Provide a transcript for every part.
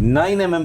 9mm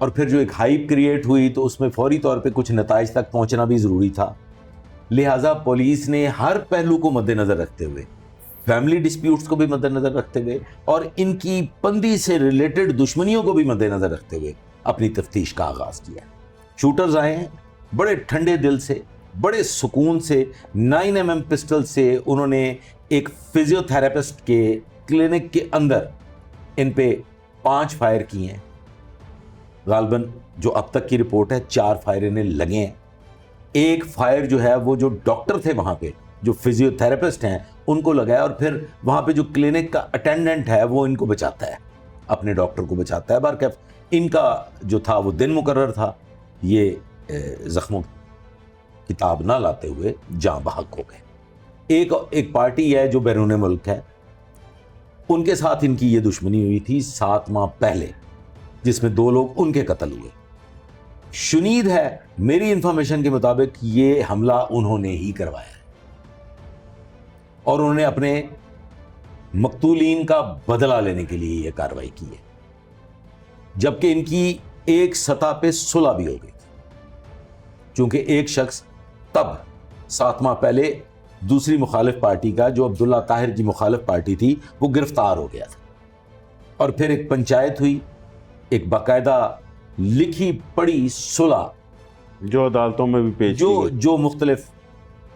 اور پھر جو ایک ہائپ کریٹ ہوئی تو اس میں فوری طور پہ کچھ نتائج تک پہنچنا بھی ضروری تھا. لہٰذا پولیس نے ہر پہلو کو مد نظر رکھتے ہوئے, فیملی ڈسپیوٹس کو بھی مد نظر رکھتے ہوئے اور ان کی بندی سے ریلیٹڈ دشمنیوں کو بھی مد نظر رکھتے ہوئے اپنی تفتیش کا آغاز کیا. شوٹرز آئے ہیں بڑے ٹھنڈے دل سے, بڑے سکون سے, 9mm پسٹل سے انہوں نے ایک فزیو تھراپسٹ کے کلینک کے اندر ان پہ 5 فائر کیے ہیں. غالباً جو اب تک کی رپورٹ ہے 4 فائر انہیں لگے ہیں. ایک فائر جو ہے وہ جو ڈاکٹر تھے وہاں پہ, جو فزیو تھراپسٹ ہیں, ان کو لگا ہے, اور پھر وہاں پہ جو کلینک کا اٹینڈنٹ ہے وہ ان کو بچاتا ہے, اپنے ڈاکٹر کو بچاتا ہے. بہرکیف ان کا جو تھا وہ دن مقرر تھا, یہ زخموں کتاب نہ لاتے ہوئے جاں بحق ہو گئے. ایک پارٹی ہے جو بیرون ملک ہے, ان کے ساتھ ان کی یہ دشمنی ہوئی تھی 7 ماہ پہلے, جس میں 2 لوگ ان کے قتل ہوئے. شنید ہے میری انفارمیشن کے مطابق یہ حملہ انہوں نے ہی کروایا ہے اور انہوں نے اپنے مقتولین کا بدلہ لینے کے لیے یہ کارروائی کی ہے, جبکہ ان کی ایک سطح پہ صلح بھی ہو گئی تھی, چونکہ ایک شخص تب 7 ماہ پہلے دوسری مخالف پارٹی کا, جو عبداللہ طاہر کی مخالف پارٹی تھی, وہ گرفتار ہو گیا تھا. اور پھر ایک پنچایت ہوئی, ایک باقاعدہ لکھی پڑھی صلح جو عدالتوں میں بھی پیش جو مختلف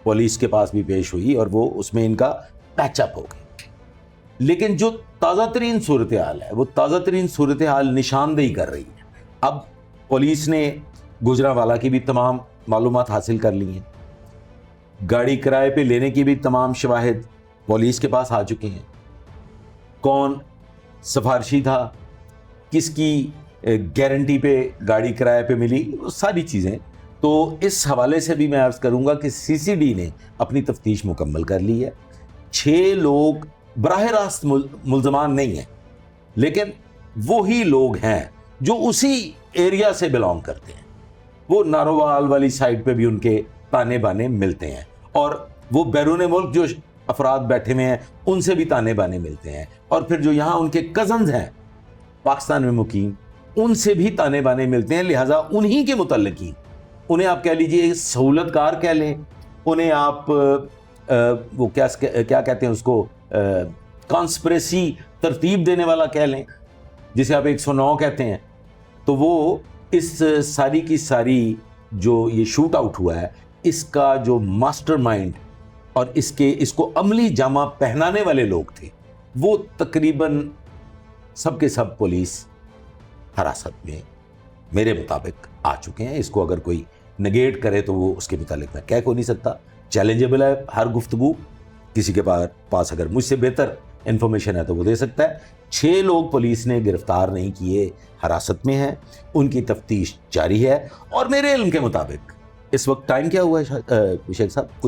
پولیس کے پاس بھی پیش ہوئی, اور وہ اس میں ان کا پیچ اپ ہو گئی. لیکن جو تازہ ترین صورتحال ہے وہ تازہ ترین صورتحال نشاندہی کر رہی ہے. اب پولیس نے گجرانوالہ کی بھی تمام معلومات حاصل کر لی ہیں, گاڑی کرائے پہ لینے کی بھی تمام شواہد پولیس کے پاس آ چکے ہیں, کون سفارشی تھا, کس کی گارنٹی پہ گاڑی کرائے پہ ملی, ساری چیزیں. تو اس حوالے سے بھی میں عرض کروں گا کہ CCD نے اپنی تفتیش مکمل کر لی ہے. 6 لوگ براہ راست ملزمان نہیں ہیں, لیکن وہی لوگ ہیں جو اسی ایریا سے بلانگ کرتے ہیں. وہ ناروال والی سائڈ پہ بھی ان کے تانے بانے ملتے ہیں, اور وہ بیرون ملک جو افراد بیٹھے ہوئے ہیں ان سے بھی تانے بانے ملتے ہیں, اور پھر جو یہاں ان کے کزنز ہیں پاکستان میں مقیم, ان سے بھی تانے بانے ملتے ہیں. لہٰذا انہی کے متعلقین, انہیں آپ کہہ لیجئے سہولت کار کہہ لیں, انہیں آپ وہ کیا کہتے ہیں اس کو, کانسپریسی ترتیب دینے والا کہہ لیں, جسے آپ 109 کہتے ہیں. تو وہ اس ساری کی ساری جو یہ شوٹ آؤٹ ہوا ہے, اس کا جو ماسٹر مائنڈ اور اس کو عملی جامہ پہنانے والے لوگ تھے, وہ تقریباً سب کے سب پولیس حراست میں میرے مطابق آ چکے ہیں. اس کو اگر کوئی نگیٹ کرے تو وہ اس کے متعلق میں کہہ کو نہیں سکتا. چیلنجیبل ہے ہر گفتگو, کسی کے پاس اگر مجھ سے بہتر انفارمیشن ہے تو وہ دے سکتا ہے. 6 لوگ پولیس نے گرفتار نہیں کیے, حراست میں ہیں, ان کی تفتیش جاری ہے. اور میرے علم کے مطابق اس وقت ٹائم کیا ہوا ہے شیخ صاحب؟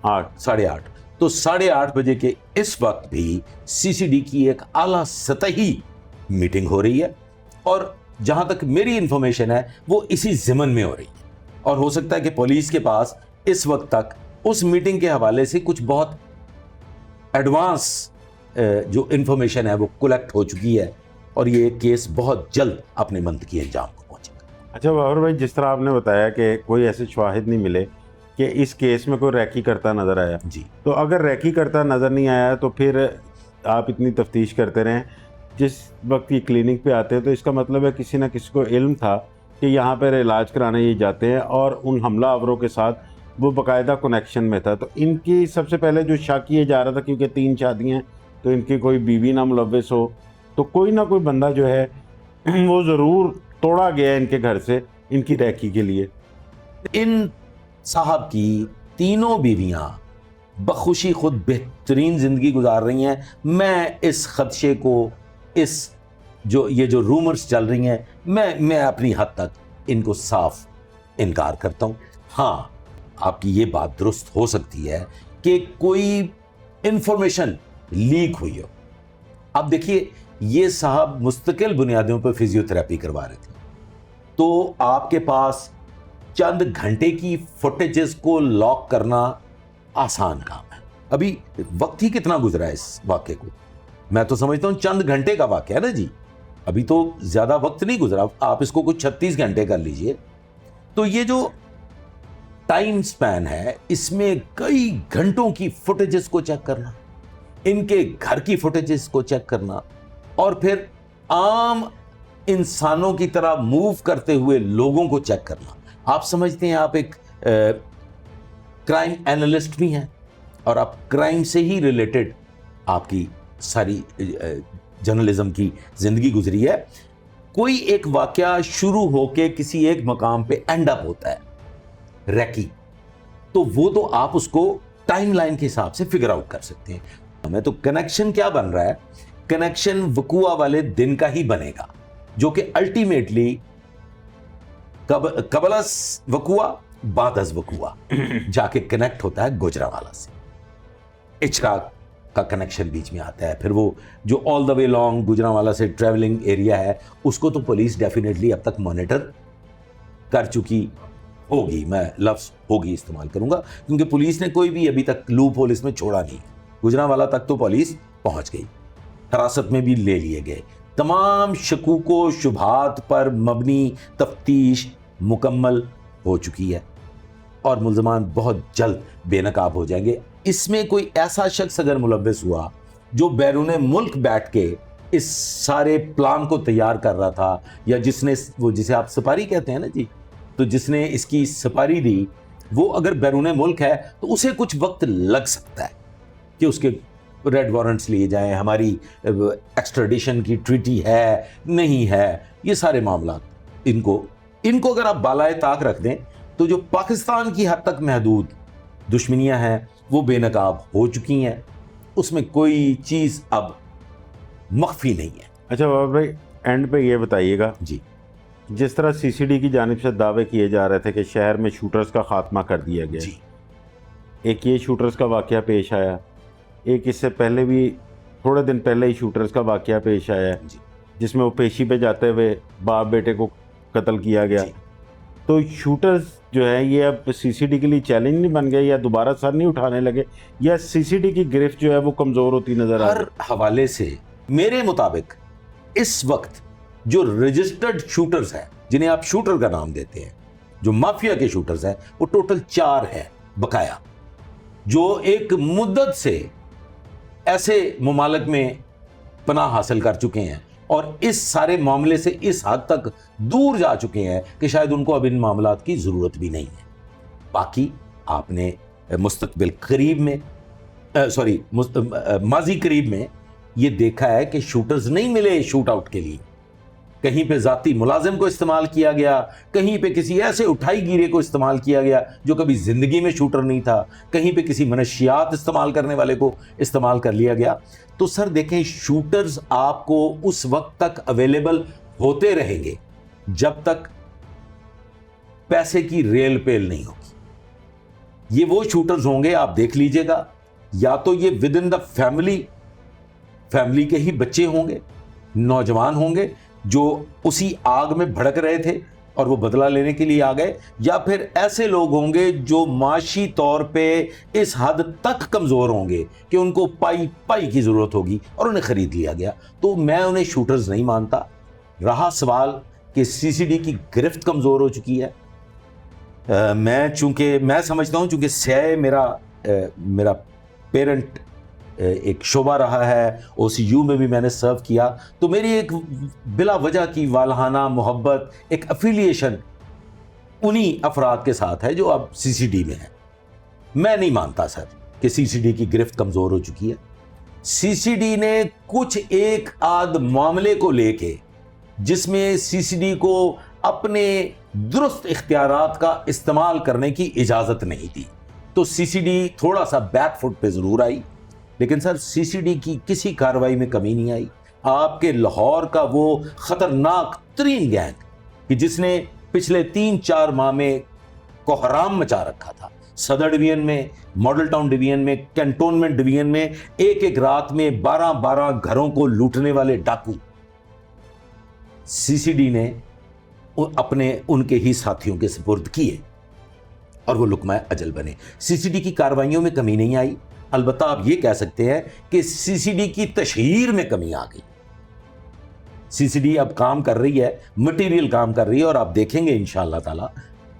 8:30. تو 8:30 بجے کے اس وقت بھی CCD کی ایک اعلیٰ سطحی میٹنگ ہو رہی ہے, اور جہاں تک میری انفارمیشن ہے وہ اسی ضمن میں ہو رہی ہے. اور ہو سکتا ہے کہ پولیس کے پاس اس وقت تک اس میٹنگ کے حوالے سے کچھ بہت ایڈوانس جو انفارمیشن ہے وہ کلیکٹ ہو چکی ہے, اور یہ کیس بہت جلد اپنے منطقی انجام کو پہنچے گا. اچھا باور بھائی, جس طرح آپ نے بتایا کہ کوئی ایسے شواہد نہیں ملے کہ اس کیس میں کوئی ریکی کرتا نظر آیا, جی, تو اگر ریکی کرتا نظر نہیں آیا تو پھر آپ اتنی تفتیش کرتے رہیں, جس وقت یہ کلینک پہ آتے ہیں تو اس کا مطلب ہے کسی نہ کسی کو علم تھا کہ یہاں پر علاج کرانے یہ جاتے ہیں, اور ان حملہ آوروں کے ساتھ وہ باقاعدہ کنیکشن میں تھا. تو ان کی سب سے پہلے جو شک کیے جا رہا تھا, کیونکہ 3 شادیاں, تو ان کی کوئی بیوی نہ ملوث ہو, تو کوئی نہ کوئی بندہ جو ہے وہ ضرور توڑا گیا ان کے گھر سے ان کی ریکی کے لیے. ان صاحب کی تینوں بیویاں بخوشی خود بہترین زندگی گزار رہی ہیں. میں اس خدشے کو, یہ جو رومرز چل رہی ہیں, میں اپنی حد تک ان کو صاف انکار کرتا ہوں. ہاں, آپ کی یہ بات درست ہو سکتی ہے کہ کوئی انفارمیشن لیک ہوئی ہو. اب دیکھیے, یہ صاحب مستقل بنیادوں پر فزیو تھراپی کروا رہے تھے, تو آپ کے پاس چند گھنٹے کی فوٹیجز کو لاک کرنا آسان کام ہے. ابھی وقت ہی کتنا گزرا ہے اس واقعے کو, میں تو سمجھتا ہوں چند گھنٹے کا واقعہ ہے نا جی. ابھی تو زیادہ وقت نہیں گزرا, آپ اس کو کچھ 36 گھنٹے کر لیجئے, تو یہ جو ٹائم سپین ہے اس میں کئی گھنٹوں کی فوٹیجز کو چیک کرنا, ان کے گھر کی فوٹیجز کو چیک کرنا, اور پھر عام انسانوں کی طرح موو کرتے ہوئے لوگوں کو چیک کرنا. آپ سمجھتے ہیں آپ ایک کرائم اینالسٹ بھی ہیں اور آپ کرائم سے ہی ریلیٹڈ آپ کی ساری جرنلزم کی زندگی گزری ہے. کوئی ایک واقعہ شروع ہو کے کسی ایک مقام پہ اینڈ اپ ہوتا ہے ریکی, تو وہ تو آپ اس کو ٹائم لائن کے حساب سے فگر آؤٹ کر سکتے ہیں. ہمیں تو کنیکشن کیا بن رہا ہے, کنیکشن وقوع والے دن کا ہی بنے گا, جو کہ الٹیمیٹلی قبل از وقوع بعد از وقوع جا کے کنیکٹ ہوتا ہے گوجرانوالہ سے. اچراک کا کنیکشن بیچ میں آتا ہے, پھر وہ جو آل دا وے لانگ گوجرانوالہ سے ٹریولنگ ایریا ہے اس کو تو پولیس ڈیفینیٹلی اب تک مانیٹر کر چکی ہوگی. میں لفظ ہوگی استعمال کروں گا کیونکہ پولیس نے کوئی بھی ابھی تک لوپ ہول اس میں چھوڑا نہیں. گوجرانوالہ تک تو پولیس پہنچ گئی, حراست میں بھی لے لیے گئے, تمام شکوک و شبہات پر مبنی تفتیش مکمل ہو چکی ہے اور ملزمان بہت جلد بے نقاب ہو جائیں گے. اس میں کوئی ایسا شخص اگر ملوث ہوا جو بیرون ملک بیٹھ کے اس سارے پلان کو تیار کر رہا تھا, یا جس نے وہ جسے آپ سپاری کہتے ہیں نا جی, تو جس نے اس کی سپاری دی, وہ اگر بیرون ملک ہے تو اسے کچھ وقت لگ سکتا ہے کہ اس کے ریڈ وارنٹس لیے جائیں, ہماری ایکسٹریڈیشن کی ٹریٹی ہے نہیں ہے, یہ سارے معاملات ان کو اگر آپ بالائے طاق رکھ دیں تو جو پاکستان کی حد تک محدود دشمنیاں ہیں وہ بے نقاب ہو چکی ہیں, اس میں کوئی چیز اب مخفی نہیں ہے. اچھا بابا بھائی, اینڈ پہ یہ بتائیے گا جی, جس طرح سی سی ڈی کی جانب سے دعوے کیے جا رہے تھے کہ شہر میں شوٹرز کا خاتمہ کر دیا گیا, جی, ایک یہ شوٹرز کا واقعہ پیش آیا, ایک اس سے پہلے بھی تھوڑے دن پہلے ہی شوٹرز کا واقعہ پیش آیا جی, جس میں وہ پیشی پہ جاتے ہوئے باپ بیٹے کو قتل کیا گیا. جی. تو شوٹرز جو ہے یہ اب سی سی ڈی کے لیے چیلنج نہیں بن گئے, یا دوبارہ سر نہیں اٹھانے لگے, یا سی سی ڈی کی گرفت جو ہے وہ کمزور ہوتی نظر آ ہر حوالے سے میرے مطابق اس وقت جو رجسٹرڈ شوٹرز ہیں جنہیں آپ شوٹر کا نام دیتے ہیں, جو مافیا کے شوٹرز ہیں, وہ ٹوٹل 4 ہیں بقایا, جو ایک مدت سے ایسے ممالک میں پناہ حاصل کر چکے ہیں اور اس سارے معاملے سے اس حد تک دور جا چکے ہیں کہ شاید ان کو اب ان معاملات کی ضرورت بھی نہیں ہے. باقی آپ نے مستقبل قریب میں ماضی قریب میں یہ دیکھا ہے کہ شوٹرز نہیں ملے شوٹ آؤٹ کے لیے, کہیں پہ ذاتی ملازم کو استعمال کیا گیا, کہیں پہ کسی ایسے اٹھائی گیرے کو استعمال کیا گیا جو کبھی زندگی میں شوٹر نہیں تھا, کہیں پہ کسی منشیات استعمال کرنے والے کو استعمال کر لیا گیا. تو سر دیکھیں, شوٹرز آپ کو اس وقت تک اویلیبل ہوتے رہیں گے جب تک پیسے کی ریل پیل نہیں ہوگی. یہ وہ شوٹرز ہوں گے, آپ دیکھ لیجئے گا, یا تو یہ ود ان دا فیملی کے ہی بچے ہوں گے, نوجوان ہوں گے جو اسی آگ میں بھڑک رہے تھے اور وہ بدلہ لینے کے لیے آ گئے, یا پھر ایسے لوگ ہوں گے جو معاشی طور پہ اس حد تک کمزور ہوں گے کہ ان کو پائی کی ضرورت ہوگی اور انہیں خرید لیا گیا. تو میں انہیں شوٹرز نہیں مانتا. رہا سوال کہ سی سی ڈی کی گرفت کمزور ہو چکی ہے, میں سمجھتا ہوں چونکہ سی میرا پیرنٹ ایک شعبہ رہا ہے, او سی یو میں بھی میں نے سرو کیا, تو میری ایک بلا وجہ کی والہانہ محبت, ایک افیلیشن انہی افراد کے ساتھ ہے جو اب سی سی ڈی میں ہیں. میں نہیں مانتا سر کہ سی سی ڈی کی گرفت کمزور ہو چکی ہے. سی سی ڈی نے کچھ ایک آدھ معاملے کو لے کے جس میں سی سی ڈی کو اپنے درست اختیارات کا استعمال کرنے کی اجازت نہیں دی, تو سی سی ڈی تھوڑا سا بیک فٹ پہ ضرور آئی. لیکن سر سی سی ڈی کی کسی کارروائی میں کمی نہیں آئی. آپ کے لاہور کا وہ خطرناک ترین گینگ کہ جس نے پچھلے 3-4 ماہ میں کوحرام مچا رکھا تھا, صدر ڈویژن میں, ماڈل ٹاؤن ڈویژن میں, کینٹونمنٹ ڈویژن میں, ایک رات میں 12 گھروں کو لوٹنے والے ڈاکو, سی سی ڈی نے اپنے ان کے ہی ساتھیوں کے سپرد کیے اور وہ لقمہ اجل بنے. سی سی ڈی کی کارروائیوں میں کمی نہیں آئی. البتہ آپ یہ کہہ سکتے ہیں کہ سی سی ڈی کی تشہیر میں کمی آ گئی. CCD اب کام کر رہی ہے, مٹیریل کام کر رہی ہے, اور آپ دیکھیں گے انشاءاللہ تعالی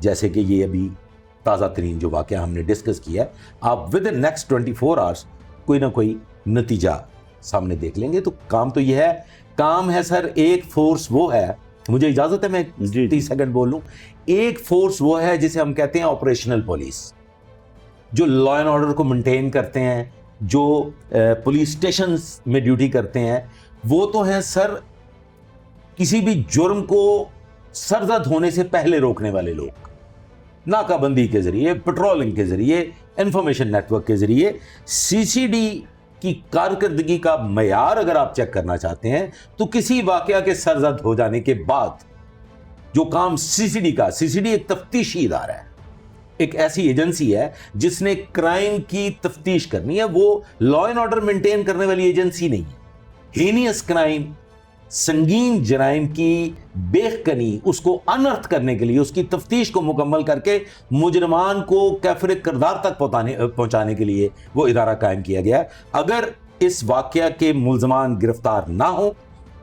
جیسے کہ یہ ابھی تازہ ترین جو واقعہ ہم نے ڈسکس کیا ہے, آپ ود ان نیکسٹ 24 آورس کوئی نہ کوئی نتیجہ سامنے دیکھ لیں گے. تو کام تو یہ ہے, کام ہے سر ایک فورس وہ ہے, مجھے اجازت ہے میں 30 سیکنڈ بول لوں, ایک فورس وہ ہے جسے ہم کہتے ہیں آپریشنل پولیس, جو لا اینڈ آرڈر کو مینٹین کرتے ہیں, جو پولیس اسٹیشنز میں ڈیوٹی کرتے ہیں. وہ تو ہیں سر کسی بھی جرم کو سرزد ہونے سے پہلے روکنے والے لوگ, ناکہ بندی کے ذریعے, پٹرولنگ کے ذریعے, انفارمیشن نیٹ ورک کے ذریعے. CCD کی کارکردگی کا معیار اگر آپ چیک کرنا چاہتے ہیں تو کسی واقعہ کے سرزد ہو جانے کے بعد جو کام CCD ایک تفتیشی ادارہ ہے, ایک ایسی ایجنسی ہے جس نے کرائم کی تفتیش کرنی ہے, وہ لا اینڈ آرڈر مینٹین کرنے والی ایجنسی نہیں ہے. ہینیس کرائم, سنگین جرائم کی بیخکنی, اس کو انرتھ کرنے کے لیے, اس کی تفتیش کو مکمل کر کے مجرمان کو کیفر کردار تک پہنچانے کے لیے وہ ادارہ قائم کیا گیا ہے. اگر اس واقعہ کے ملزمان گرفتار نہ ہوں,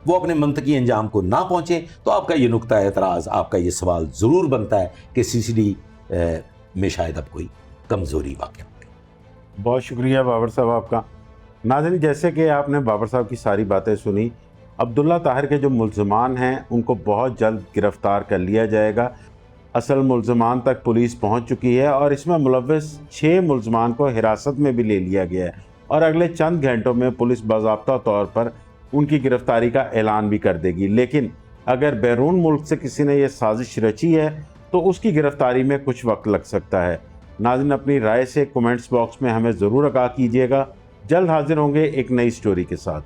وہ اپنے منطقی انجام کو نہ پہنچیں, تو آپ کا یہ نقطہ اعتراض, آپ کا یہ سوال ضرور بنتا ہے کہ CCD میں شاید اب کوئی کمزوری واقع ہو. بہت شکریہ بابر صاحب آپ کا. ناظرین, جیسے کہ آپ نے بابر صاحب کی ساری باتیں سنی, عبداللہ طاہر کے جو ملزمان ہیں ان کو بہت جلد گرفتار کر لیا جائے گا. اصل ملزمان تک پولیس پہنچ چکی ہے اور اس میں ملوث 6 ملزمان کو حراست میں بھی لے لیا گیا ہے, اور اگلے چند گھنٹوں میں پولیس باضابطہ طور پر ان کی گرفتاری کا اعلان بھی کر دے گی. لیکن اگر بیرون ملک سے کسی نے یہ سازش رچی ہے تو اس کی گرفتاری میں کچھ وقت لگ سکتا ہے. ناظرین, اپنی رائے سے کومنٹس باکس میں ہمیں ضرور آگاہ کیجیے گا. جلد حاضر ہوں گے ایک نئی سٹوری کے ساتھ.